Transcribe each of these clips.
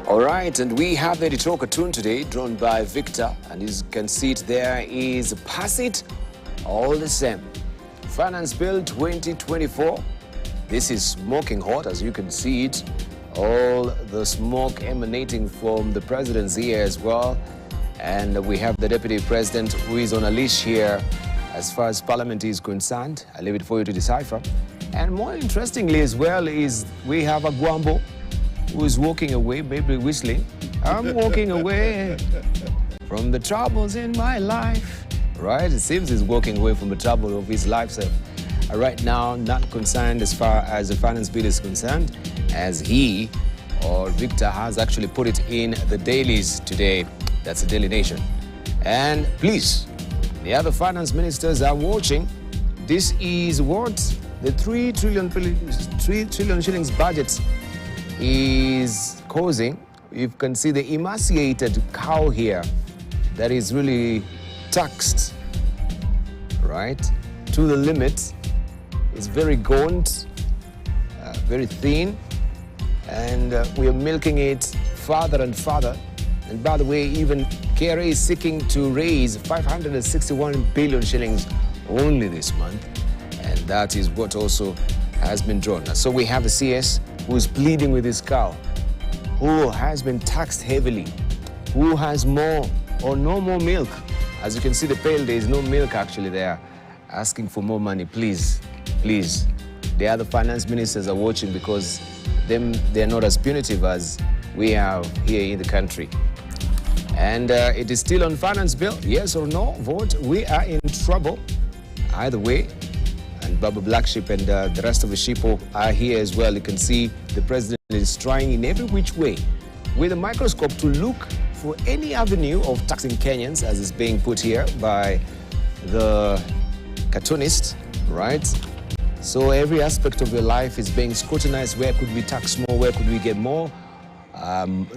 All right, and we have the editorial cartoon today, drawn by Victor, and as you can see it there is Pass It All the Same. Finance Bill 2024. This is smoking hot, as you can see it. All the smoke emanating from the president's ear as well. And we have the deputy president who is on a leash here as far as parliament is concerned. I leave it for you to decipher. And more interestingly as well is we have a Guambo who is walking away, maybe whistling. I'm walking away from the troubles in my life. Right? It seems he's walking away from the trouble of his life. So right now, not concerned as far as the finance bill is concerned, as he or Victor has actually put it in the dailies today. That's the Daily Nation. And please, the other finance ministers are watching. This is what the 3 trillion shillings budget is causing. You can see the emaciated cow here that is really taxed, right, to the limit. It's very gaunt, very thin, and we are milking it farther and farther. And by the way, even KRA is seeking to raise 561 billion shillings only this month, and that is what also has been drawn. So we have a CS who is pleading with his cow, who has been taxed heavily, who has more or no more milk. As you can see the pail, there is no milk actually there, asking for more money. Please, please. The other finance ministers are watching because they're not as punitive as we have here in the country. And it is still on finance bill, yes or no, vote. We are in trouble either way. And Baba Black Sheep and the rest of the sheep are here as well. You can see the president is trying in every which way with a microscope to look for any avenue of taxing Kenyans, as is being put here by the cartoonist, right? So every aspect of your life is being scrutinized. Where could we tax more? Where could we get more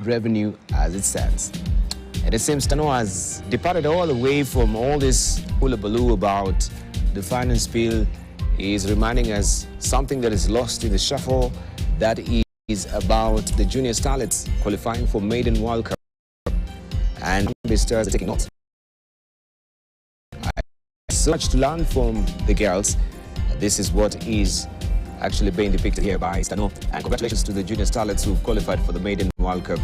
revenue as it stands? And it seems Tano has departed all the way from all this hullabaloo about the finance bill. Is reminding us something that is lost in the shuffle, that is about the junior starlets qualifying for Maiden World Cup. And the stars are taking notes. So much to learn from the girls. This is what is actually being depicted here by Stano. And congratulations to the junior starlets who qualified for the Maiden World Cup,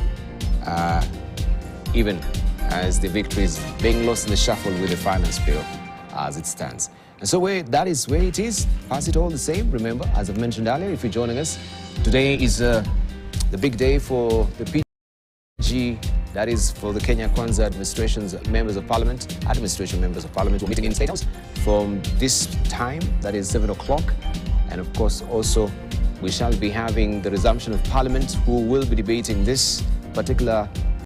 even as the victory is being lost in the shuffle with the finance bill as it stands. And so that is where it is. Pass it all the same. Remember, as I've mentioned earlier, if you're joining us, today is the big day for the PG, that is for the Kenya Kwanza administration members of parliament. We're meeting in State House from this time, that is 7 o'clock. And of course, also, we shall be having the resumption of parliament, who will be debating this particular